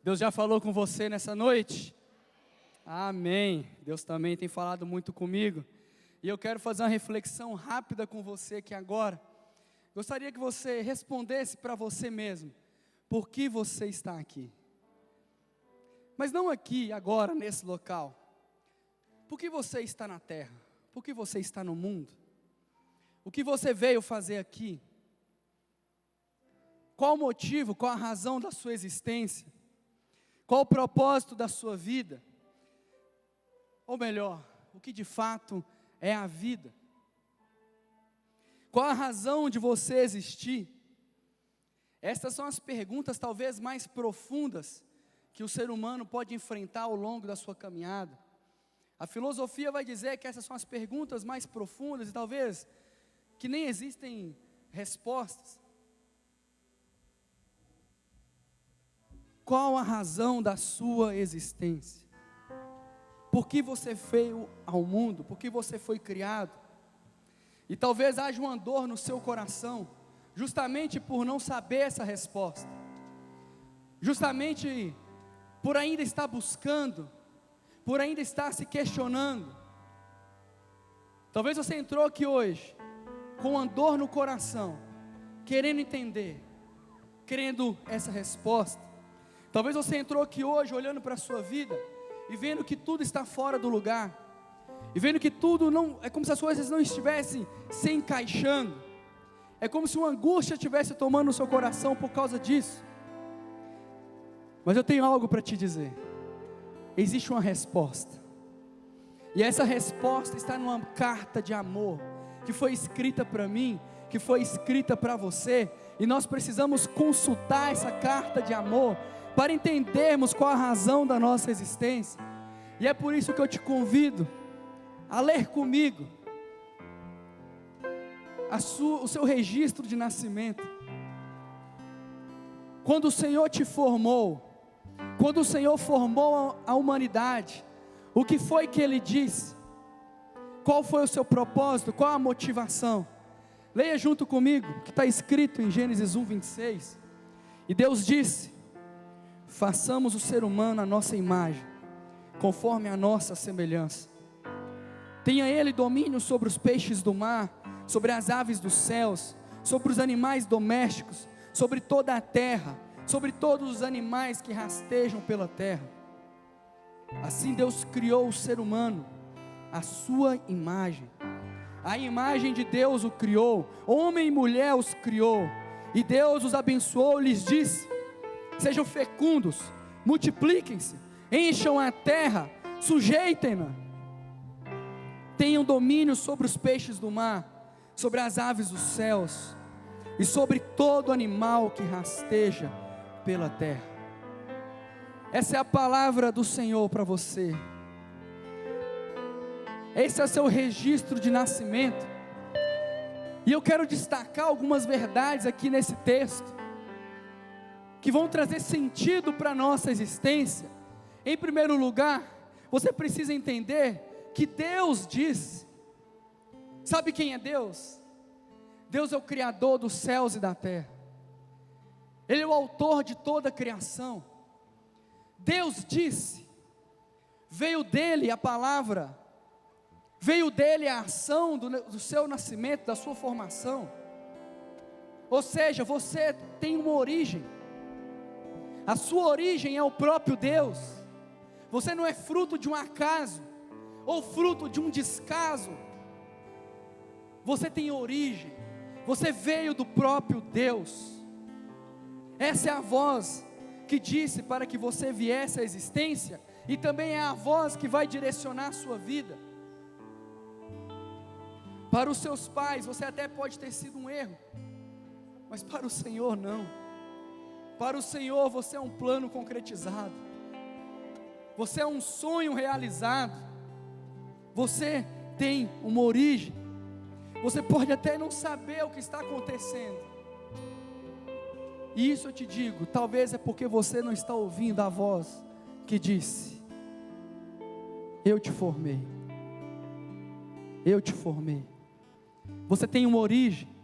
Deus já falou com você nessa noite? Amém. Deus também tem falado muito comigo. E eu quero fazer uma reflexão rápida com você aqui agora. Gostaria que você respondesse para você mesmo. Por que você está aqui? Mas não aqui, agora, nesse local. Por que você está na terra? Por que você está no mundo? O que você veio fazer aqui? Qual o motivo, qual a razão da sua existência? Qual o propósito da sua vida? Ou melhor, o que de fato é a vida? Qual a razão de você existir? Estas são as perguntas talvez mais profundas que o ser humano pode enfrentar ao longo da sua caminhada. A filosofia vai dizer que essas são as perguntas mais profundas e talvez que nem existem respostas. Qual a razão da sua existência? Por que você veio ao mundo? Por que você foi criado? E talvez haja uma dor no seu coração, justamente por não saber essa resposta. Justamente por ainda estar buscando, por ainda estar se questionando. Talvez você entrou aqui hoje com uma dor no coração, querendo entender, querendo essa resposta. Talvez você entrou aqui hoje olhando para a sua vida e vendo que tudo está fora do lugar, e vendo que tudo não, é como se as coisas não estivessem se encaixando, é como se uma angústia estivesse tomando o seu coração por causa disso. Mas eu tenho algo para te dizer, existe uma resposta, e essa resposta está numa carta de amor, que foi escrita para mim, que foi escrita para você, e nós precisamos consultar essa carta de amor, para entendermos qual a razão da nossa existência. E é por isso que eu te convido a ler comigo o seu registro de nascimento. Quando o Senhor te formou, quando o Senhor formou a humanidade, o que foi que Ele disse? Qual foi o seu propósito? Qual a motivação? Leia junto comigo, que está escrito em Gênesis 1:26. E Deus disse: façamos o ser humano à nossa imagem, conforme a nossa semelhança. Tenha ele domínio sobre os peixes do mar, sobre as aves dos céus, sobre os animais domésticos, sobre toda a terra, sobre todos os animais que rastejam pela terra. Assim Deus criou o ser humano, à sua imagem. A imagem de Deus o criou, homem e mulher os criou. E Deus os abençoou, lhes disse: sejam fecundos, multipliquem-se, encham a terra, sujeitem-na, tenham domínio sobre os peixes do mar, sobre as aves dos céus, e sobre todo animal que rasteja pela terra. Essa é a palavra do Senhor para você. Esse é o seu registro de nascimento. E eu quero destacar algumas verdades aqui nesse texto, que vão trazer sentido para a nossa existência. Em primeiro lugar, você precisa entender que Deus diz. Sabe quem é Deus? Deus é o Criador dos céus e da terra. Ele é o autor de toda a criação. Deus disse, veio dele a palavra, veio dele a ação do seu nascimento, da sua formação. Ou seja, você tem uma origem. A sua origem é o próprio Deus. Você não é fruto de um acaso, ou fruto de um descaso. Você tem origem. Você veio do próprio Deus. Essa é a voz que disse para que você viesse à existência, e também é a voz que vai direcionar a sua vida. Para os seus pais, você até pode ter sido um erro, mas para o Senhor não. Para o Senhor você é um plano concretizado, você é um sonho realizado, você tem uma origem. Você pode até não saber o que está acontecendo, e isso eu te digo, talvez é porque você não está ouvindo a voz que disse: eu te formei, eu te formei. Você tem uma origem.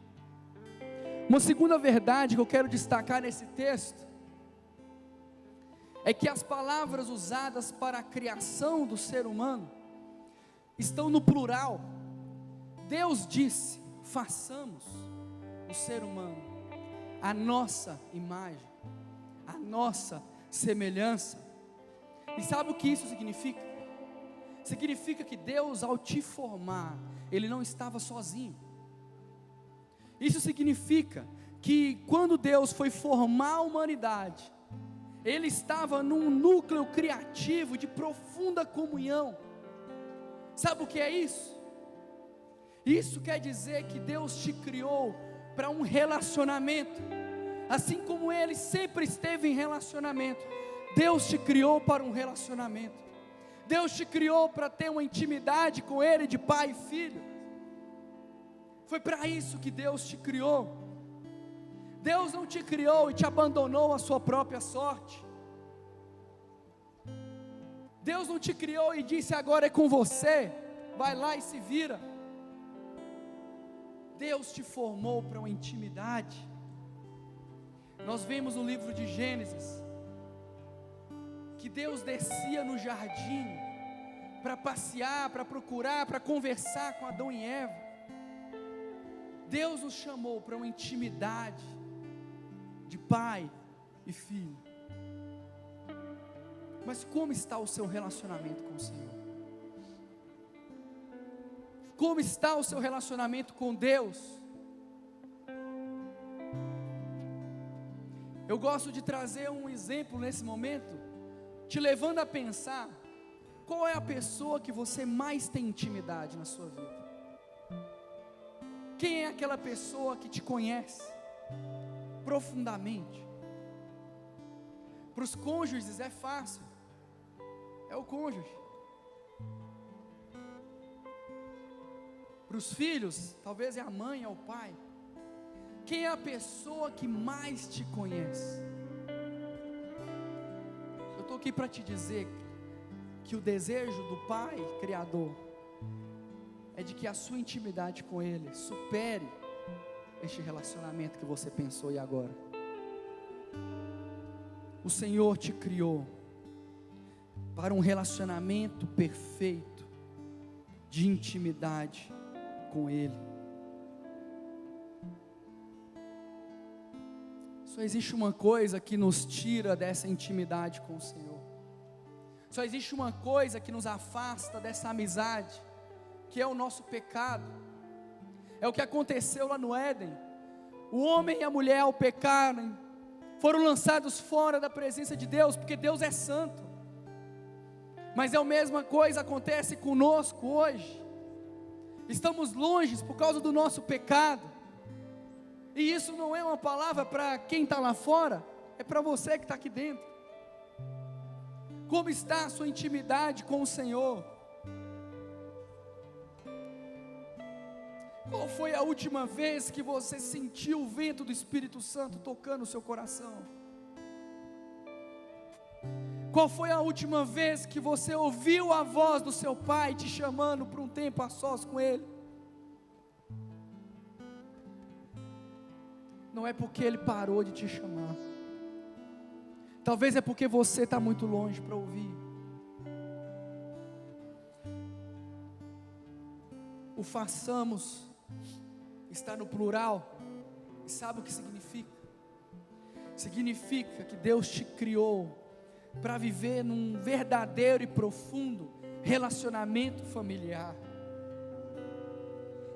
Uma segunda verdade que eu quero destacar nesse texto é que as palavras usadas para a criação do ser humano estão no plural. Deus disse: façamos o ser humano a nossa imagem, a nossa semelhança. E sabe o que isso significa? Significa que Deus, ao te formar, Ele não estava sozinho. Isso significa que quando Deus foi formar a humanidade, Ele estava num núcleo criativo de profunda comunhão. Sabe o que é isso? Isso quer dizer que Deus te criou para um relacionamento. Assim como Ele sempre esteve em relacionamento, Deus te criou para um relacionamento. Deus te criou para ter uma intimidade com Ele de pai e filho. Foi para isso que Deus te criou. Deus não te criou e te abandonou à sua própria sorte. Deus não te criou e disse: agora é com você, vai lá e se vira. Deus te formou para uma intimidade. Nós vemos no livro de Gênesis que Deus descia no jardim para passear, para procurar, para conversar com Adão e Eva. Deus nos chamou para uma intimidade de pai e filho. Mas como está o seu relacionamento com o Senhor? Como está o seu relacionamento com Deus? Eu gosto de trazer um exemplo nesse momento, te levando a pensar: qual é a pessoa que você mais tem intimidade na sua vida? Quem é aquela pessoa que te conhece profundamente? Para os cônjuges é fácil, é o cônjuge. Para os filhos, talvez é a mãe, é o pai. Quem é a pessoa que mais te conhece? Eu estou aqui para te dizer que o desejo do Pai Criador é de que a sua intimidade com Ele supere este relacionamento que você pensou e agora. O Senhor te criou para um relacionamento perfeito de intimidade com Ele. Só existe uma coisa que nos tira dessa intimidade com o Senhor. Só existe uma coisa que nos afasta dessa amizade, que é o nosso pecado. É o que aconteceu lá no Éden. O homem e a mulher, ao pecarem, foram lançados fora da presença de Deus, porque Deus é santo. Mas a mesma coisa acontece conosco hoje. Estamos longe por causa do nosso pecado. E isso não é uma palavra para quem está lá fora, é para você que está aqui dentro. Como está a sua intimidade com o Senhor? Qual foi a última vez que você sentiu o vento do Espírito Santo tocando o seu coração? Qual foi a última vez que você ouviu a voz do seu pai te chamando para um tempo a sós com ele? Não é porque ele parou de te chamar. Talvez é porque você está muito longe para ouvir. O façamos está no plural. E sabe o que significa? Significa que Deus te criou para viver num verdadeiro e profundo relacionamento familiar.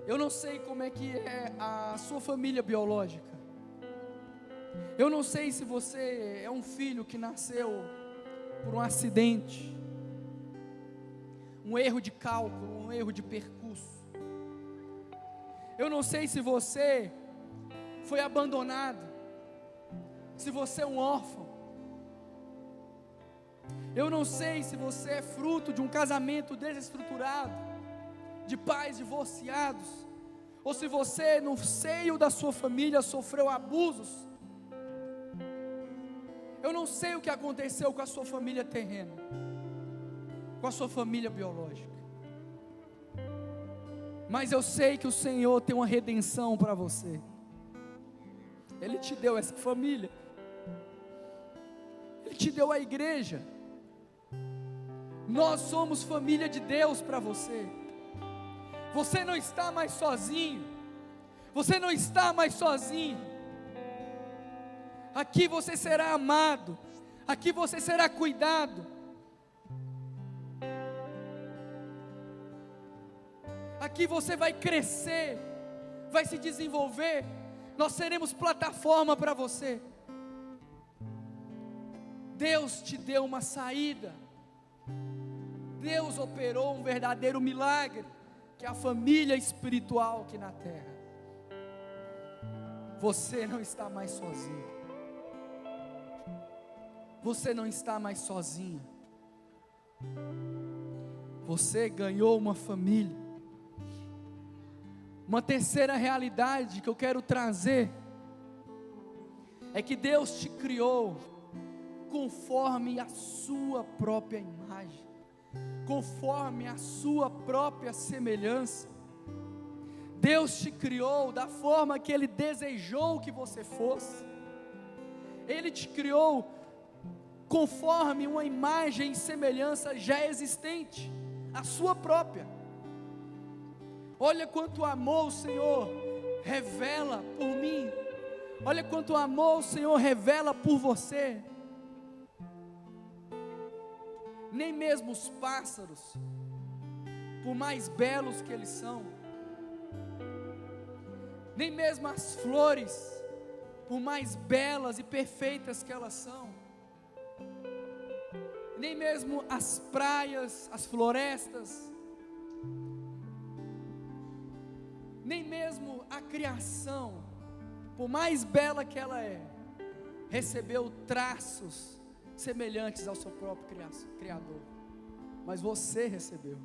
Eu não sei como é que é a sua família biológica. Eu não sei se você é um filho que nasceu por um acidente, um erro de cálculo, um erro de percurso. Eu não sei se você foi abandonado, se você é um órfão. Eu não sei se você é fruto de um casamento desestruturado, de pais divorciados, ou se você no seio da sua família sofreu abusos. Eu não sei o que aconteceu com a sua família terrena, com a sua família biológica, mas eu sei que o Senhor tem uma redenção para você. Ele te deu essa família. Ele te deu a igreja. Nós somos família de Deus para você. Você não está mais sozinho. Você não está mais sozinho. Aqui você será amado. Aqui você será cuidado. Aqui você vai crescer, vai se desenvolver. Nós seremos plataforma para você. Deus te deu uma saída. Deus operou um verdadeiro milagre, que é a família espiritual aqui na terra. Você não está mais sozinho. Você não está mais sozinha. Você ganhou uma família. Uma terceira realidade que eu quero trazer é que Deus te criou conforme a sua própria imagem, conforme a sua própria semelhança. Deus te criou da forma que Ele desejou que você fosse. Ele te criou conforme uma imagem e semelhança já existente, a sua própria. Olha quanto amor o Senhor revela por mim. Olha quanto amor o Senhor revela por você. Nem mesmo os pássaros, por mais belos que eles são, nem mesmo as flores, por mais belas e perfeitas que elas são, nem mesmo as praias, as florestas, nem mesmo a criação, por mais bela que ela é, recebeu traços semelhantes ao seu próprio Criador. Mas você recebeu.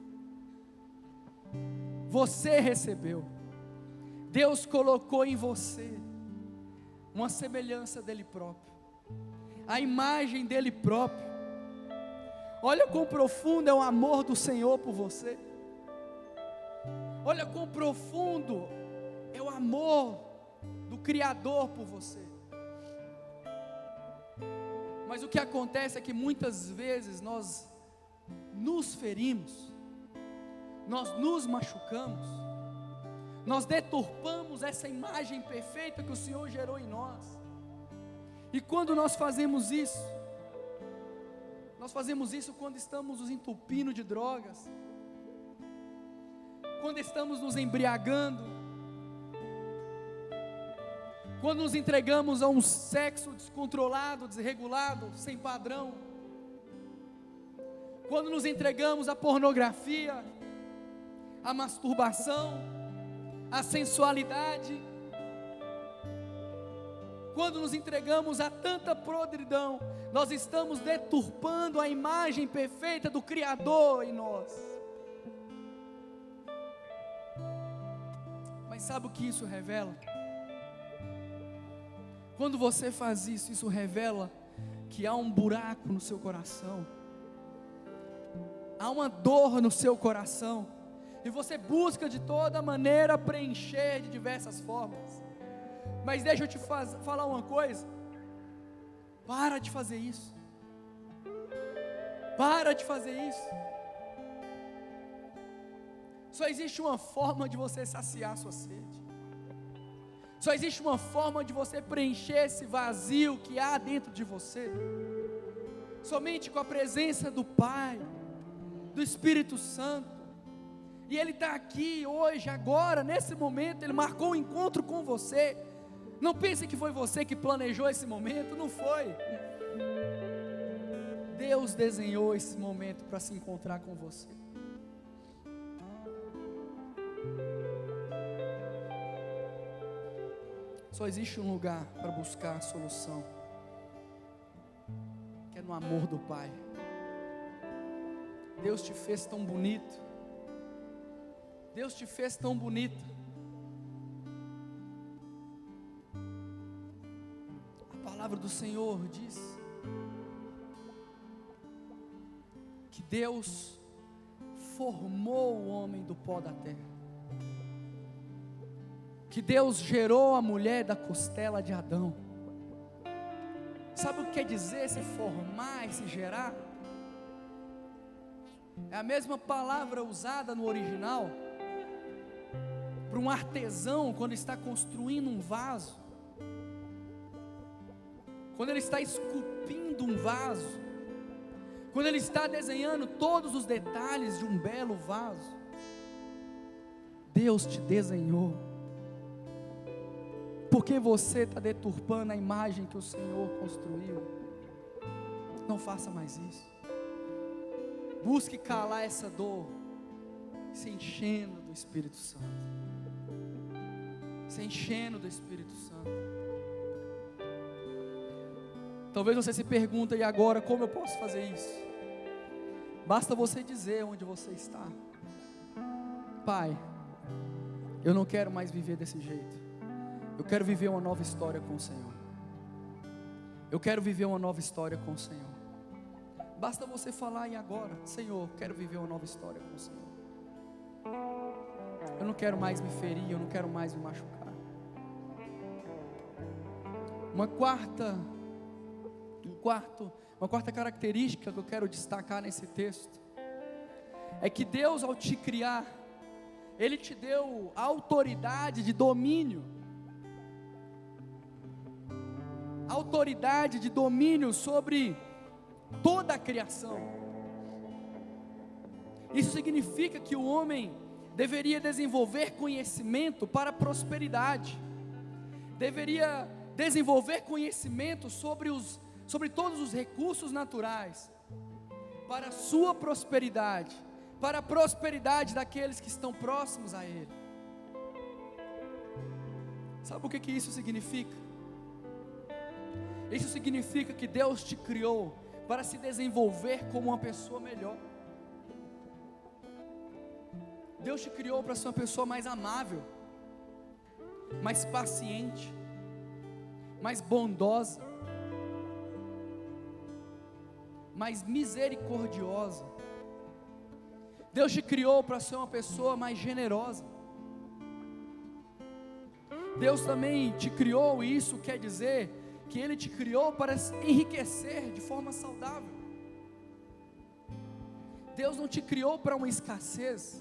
Você recebeu. Deus colocou em você uma semelhança dele próprio, a imagem dele próprio. Olha quão profundo é o amor do Senhor por você. Olha quão profundo é o amor do Criador por você. Mas o que acontece é que muitas vezes nós nos ferimos, nós nos machucamos, nós deturpamos essa imagem perfeita que o Senhor gerou em nós. E quando nós fazemos isso quando estamos nos entupindo de drogas, quando estamos nos embriagando, quando nos entregamos a um sexo descontrolado, desregulado, sem padrão, quando nos entregamos à pornografia, à masturbação, à sensualidade, quando nos entregamos a tanta podridão, nós estamos deturpando a imagem perfeita do Criador em nós. Mas sabe o que isso revela? Quando você faz isso, isso revela que há um buraco no seu coração, há uma dor no seu coração, e você busca de toda maneira preencher de diversas formas. Mas deixa eu te falar uma coisa: para de fazer isso. Para de fazer isso. Só existe uma forma de você saciar sua sede. Só existe uma forma de você preencher esse vazio que há dentro de você. Somente com a presença do Pai, do Espírito Santo. E Ele está aqui hoje, agora, nesse momento. Ele marcou um encontro com você. Não pense que foi você que planejou esse momento. Não foi. Deus desenhou esse momento para se encontrar com você. Só existe um lugar para buscar a solução, que é no amor do Pai. Deus te fez tão bonito. Deus te fez tão bonita. A palavra do Senhor diz que Deus formou o homem do pó da terra, que Deus gerou a mulher da costela de Adão. Sabe o que quer dizer se formar e se gerar? É a mesma palavra usada no original para um artesão quando está construindo um vaso, quando ele está esculpindo um vaso, quando ele está desenhando todos os detalhes de um belo vaso. Deus te desenhou. Por que você está deturpando a imagem que o Senhor construiu? Não faça mais isso. Busque calar essa dor, se enchendo do Espírito Santo. Se enchendo do Espírito Santo. Talvez você se pergunte, e agora, como eu posso fazer isso? Basta você dizer onde você está. Pai, eu não quero mais viver desse jeito. Eu quero viver uma nova história com o Senhor. Eu quero viver uma nova história com o Senhor. Basta você falar e agora, Senhor, quero viver uma nova história com o Senhor. Eu não quero mais me ferir, eu não quero mais me machucar. Uma quarta característica que eu quero destacar nesse texto é que Deus, ao te criar, Ele te deu autoridade de domínio. Autoridade de domínio sobre toda a criação. Isso significa que o homem deveria desenvolver conhecimento para a prosperidade, deveria desenvolver conhecimento sobre todos os recursos naturais, para a sua prosperidade, para a prosperidade daqueles que estão próximos a Ele. Sabe o que isso significa? Isso significa que Deus te criou para se desenvolver como uma pessoa melhor. Deus te criou para ser uma pessoa mais amável, mais paciente, mais bondosa, mais misericordiosa. Deus te criou para ser uma pessoa mais generosa. Deus também te criou, e isso quer dizer que Ele te criou para enriquecer de forma saudável. Deus não te criou para uma escassez.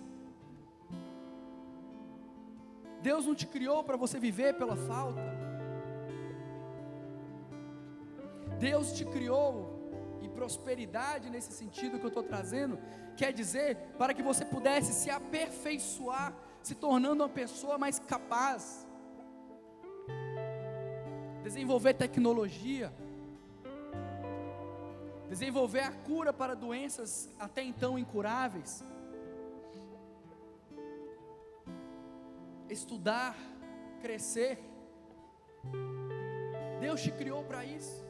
Deus não te criou para você viver pela falta. Deus te criou, e prosperidade nesse sentido que eu estou trazendo, quer dizer para que você pudesse se aperfeiçoar, se tornando uma pessoa mais capaz, desenvolver tecnologia, desenvolver a cura para doenças até então incuráveis, estudar, crescer. Deus te criou para isso.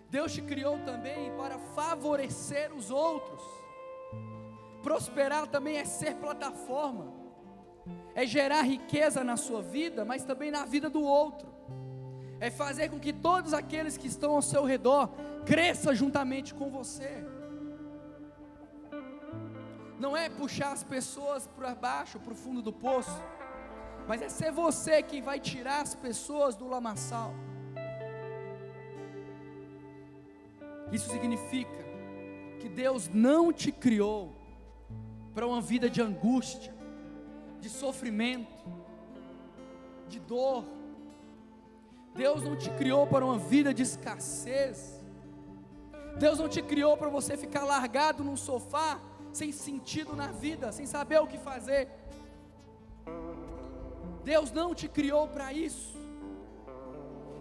Deus te criou também para favorecer os outros. Prosperar também é ser plataforma, é gerar riqueza na sua vida, mas também na vida do outro, é fazer com que todos aqueles que estão ao seu redor cresçam juntamente com você. Não é puxar as pessoas para baixo, para o fundo do poço, mas é ser você quem vai tirar as pessoas do lamaçal. Isso significa que Deus não te criou para uma vida de angústia, de sofrimento, de dor. Deus não te criou para uma vida de escassez. Deus não te criou para você ficar largado num sofá, sem sentido na vida, sem saber o que fazer. Deus não te criou para isso.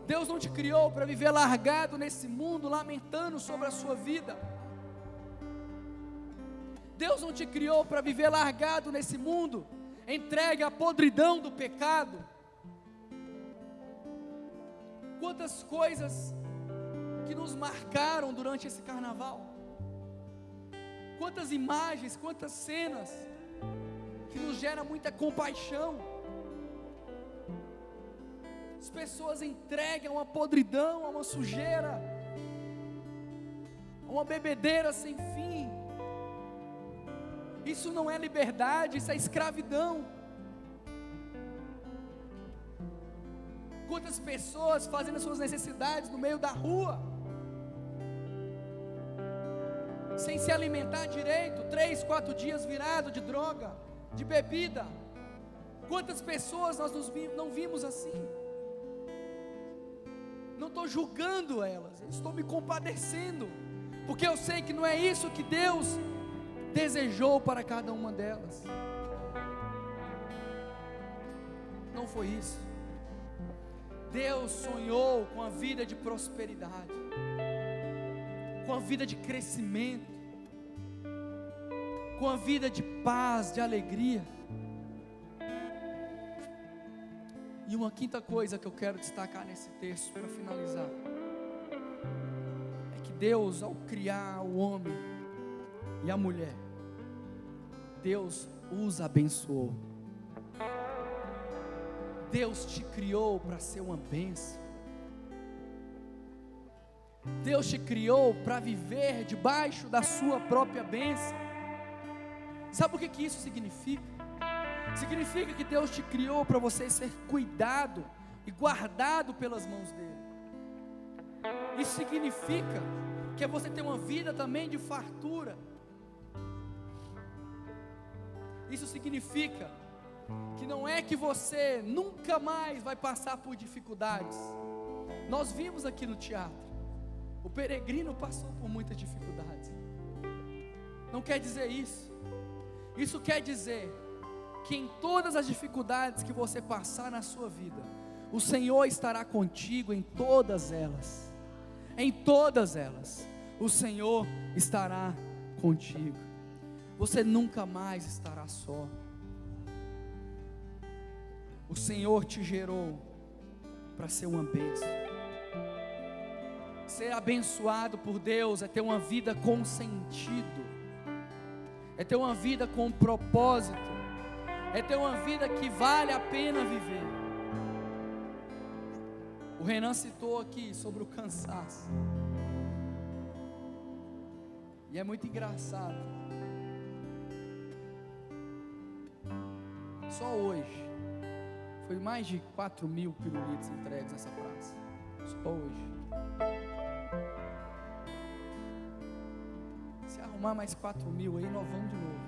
Deus não te criou para viver largado nesse mundo, lamentando sobre a sua vida. Deus não te criou para viver largado nesse mundo, entregue à podridão do pecado. Quantas coisas que nos marcaram durante esse carnaval, quantas imagens, quantas cenas que nos geram muita compaixão. As pessoas entreguem a uma podridão, a uma sujeira, a uma bebedeira sem fim. Isso não é liberdade, isso é escravidão. Quantas pessoas fazendo as suas necessidades no meio da rua, sem se alimentar direito, 3, 4 dias virado de droga, de bebida. Quantas pessoas nós não vimos assim? Não estou julgando elas, estou me compadecendo, porque eu sei que não é isso que Deus desejou para cada uma delas. Não foi isso. Deus sonhou com a vida de prosperidade, com a vida de crescimento, com a vida de paz, de alegria. E uma quinta coisa que eu quero destacar nesse texto para finalizar, é que Deus, ao criar o homem e a mulher, Deus os abençoou. Deus te criou para ser uma bênção. Deus te criou para viver debaixo da sua própria bênção. Sabe o que isso significa? Significa que Deus te criou para você ser cuidado e guardado pelas mãos dele. Isso significa que você tem uma vida também de fartura. Isso significa que não é que você nunca mais vai passar por dificuldades. Nós vimos aqui no teatro, o peregrino passou por muitas dificuldades. Não quer dizer isso. Isso quer dizer que em todas as dificuldades que você passar na sua vida, o Senhor estará contigo em todas elas. Em todas elas, o Senhor estará contigo. Você nunca mais estará só. O Senhor te gerou para ser uma bênção. Ser abençoado por Deus é ter uma vida com sentido, é ter uma vida com propósito, é ter uma vida que vale a pena viver. O Renan citou aqui sobre o cansaço, e é muito engraçado. Só hoje foi mais de 4.000 pirulitos entregues nessa praça. Só hoje. Se arrumar mais 4.000 aí, nós vamos de novo.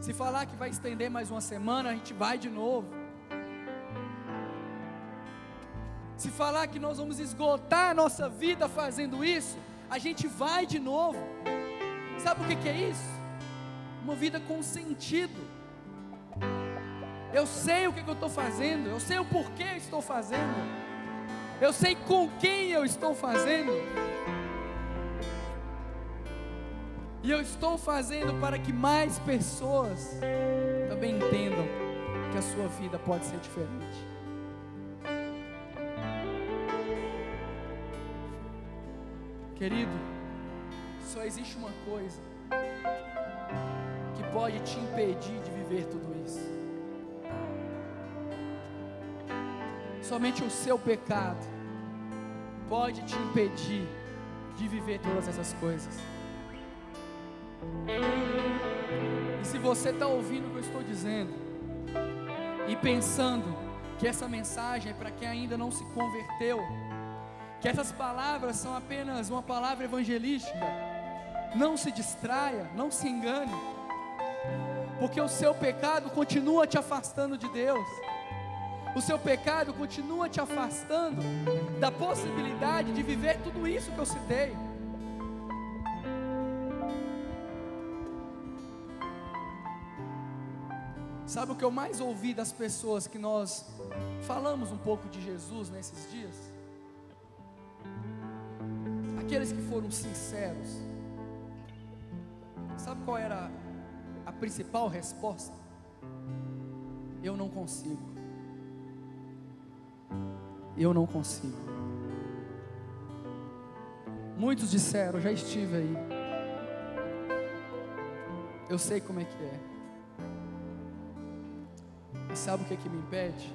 Se falar que vai estender mais uma semana, a gente vai de novo. Se falar que nós vamos esgotar a nossa vida fazendo isso, a gente vai de novo. Sabe o que é isso? Uma vida com sentido. Eu sei o que eu estou fazendo, eu sei o porquê eu estou fazendo, eu sei com quem eu estou fazendo, e eu estou fazendo para que mais pessoas também entendam que a sua vida pode ser diferente. Querido, só existe uma coisa que pode te impedir de viver tudo isso. Somente o seu pecado pode te impedir de viver todas essas coisas. E se você está ouvindo o que eu estou dizendo e pensando que essa mensagem é para quem ainda não se converteu, que essas palavras são apenas uma palavra evangelística, não se distraia, não se engane, porque o seu pecado continua te afastando de Deus. O seu pecado continua te afastando da possibilidade de viver tudo isso que eu citei. Sabe o que eu mais ouvi das pessoas que nós falamos um pouco de Jesus nesses dias? Aqueles que foram sinceros. Sabe qual era a principal resposta? Eu não consigo. Eu não consigo. Muitos disseram, já estive aí, eu sei como é que é. E sabe o que é que me impede?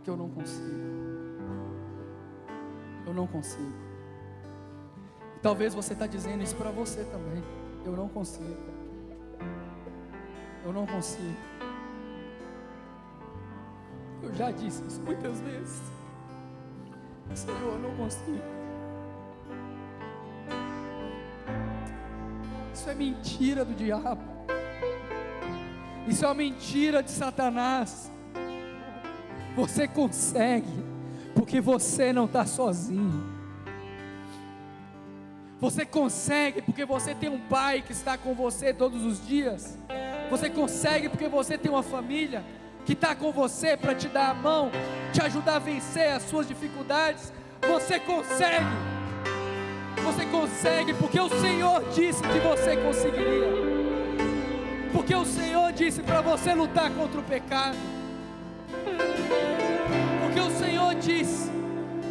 Que eu não consigo. Eu não consigo. E talvez você está dizendo isso para você também. Eu não consigo. Eu não consigo. Eu já disse isso muitas vezes. Senhor, eu não consigo. Isso é mentira do diabo. Isso é uma mentira de Satanás. Você consegue, porque você não está sozinho. Você consegue, porque você tem um pai que está com você todos os dias. Você consegue, porque você tem uma família que está com você para te dar a mão, te ajudar a vencer as suas dificuldades. Você consegue. Você consegue, porque o Senhor disse que você conseguiria. Porque o Senhor disse para você lutar contra o pecado. Porque o Senhor disse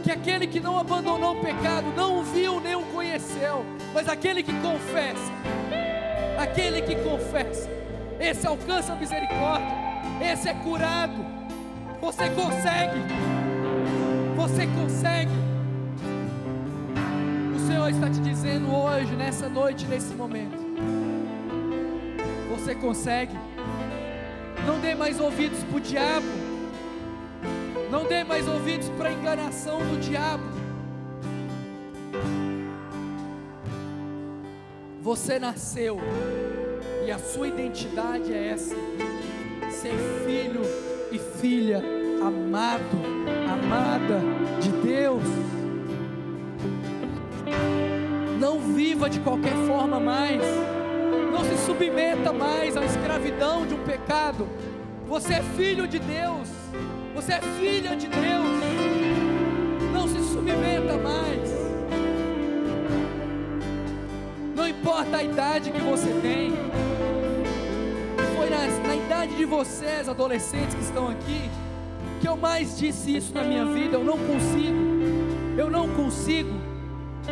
que aquele que não abandonou o pecado não o viu nem o conheceu, mas aquele que confessa, esse alcança a misericórdia, esse é curado. Você consegue. O Senhor está te dizendo hoje, nessa noite, nesse momento, você consegue. Não dê mais ouvidos para o diabo. Não dê mais ouvidos para a enganação do diabo. Você nasceu e a sua identidade é essa: ser filho e filha, amado, amada de Deus. Não viva de qualquer forma mais. Não se submeta mais à escravidão de um pecado. Você é filho de Deus. Você é filha de Deus. Não se submeta mais. Não importa a idade que você tem. Foi na idade de vocês, adolescentes que estão aqui, que eu mais disse isso na minha vida. Eu não consigo,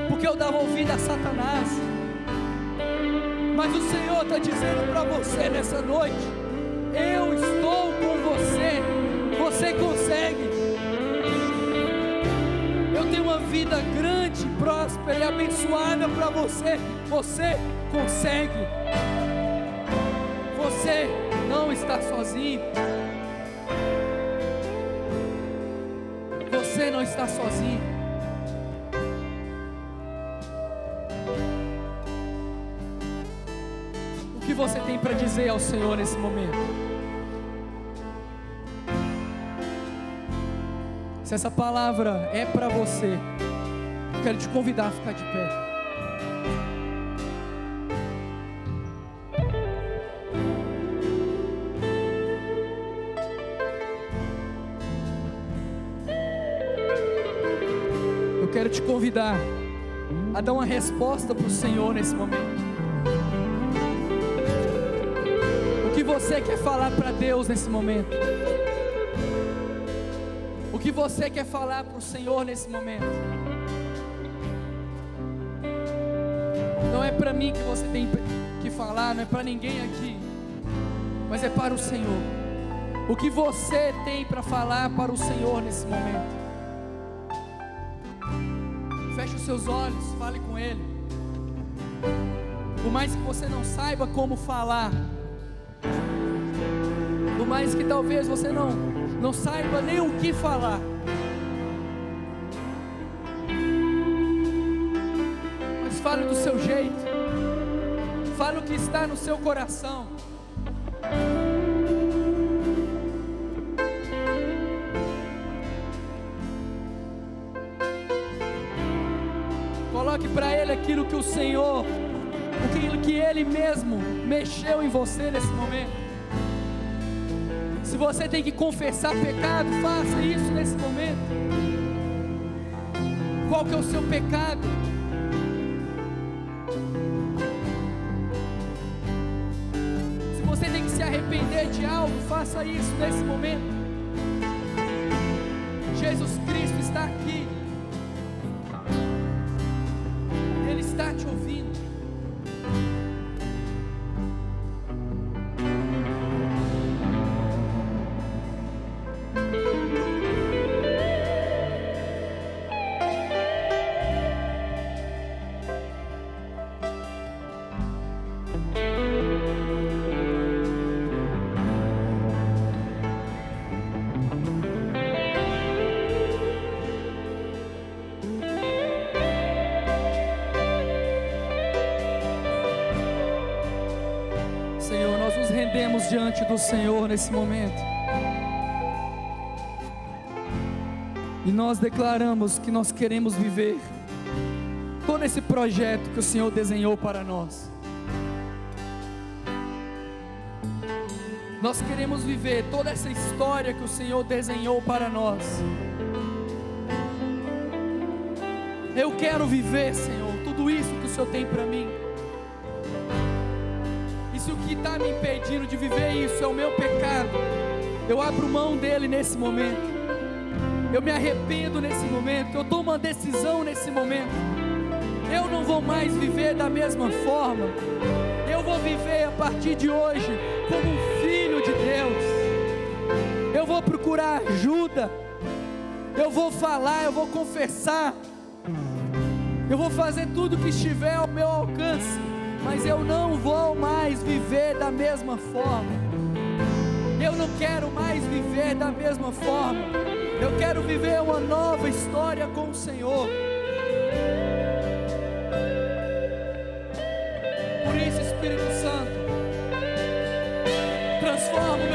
porque eu dava ouvido a Satanás. Mas o Senhor está dizendo para você nessa noite: eu estou com você. Você consegue. Eu tenho uma vida grande, próspera e abençoada para você. Você consegue. Você não está sozinho. Você não está sozinho. O que você tem para dizer ao Senhor nesse momento? Se essa palavra é para você, eu quero te convidar a ficar de pé. Eu quero te convidar a dar uma resposta para o Senhor nesse momento. O que você quer falar para Deus nesse momento? O que você quer falar para o Senhor nesse momento? Não é para mim que você tem que falar, não é para ninguém aqui, mas é para o Senhor. O que você tem para falar para o Senhor nesse momento? Feche os seus olhos, fale com Ele. Por mais que você não saiba como falar, por mais que talvez você não saiba nem o que falar, mas fale do seu jeito, fale o que está no seu coração. Coloque para Ele aquilo que o Senhor, aquilo que Ele mesmo mexeu em você nesse momento. Se você tem que confessar pecado, faça isso nesse momento. Qual que é o seu pecado? Se você tem que se arrepender de algo, faça isso nesse momento. Jesus Cristo está aqui. Ele está te ouvindo. rendemos diante do Senhor nesse momento. E nós declaramos que nós queremos viver todo esse projeto que o Senhor desenhou para nós. Nós queremos viver toda essa história que o Senhor desenhou para nós. Eu quero viver, Senhor, tudo isso que o Senhor tem para mim. E se o que está me impedindo de viver isso é o meu pecado, eu abro mão dele nesse momento. Eu me arrependo nesse momento, eu tomo uma decisão nesse momento. Eu não vou mais viver da mesma forma. Eu vou viver a partir de hoje como um filho de Deus. Eu vou procurar ajuda. Eu vou falar, eu vou confessar. Eu vou fazer tudo que estiver ao meu alcance. Mas eu não vou mais viver da mesma forma. Eu não quero mais viver da mesma forma. Eu quero viver uma nova história com o Senhor. Por isso, Espírito Santo, transforma o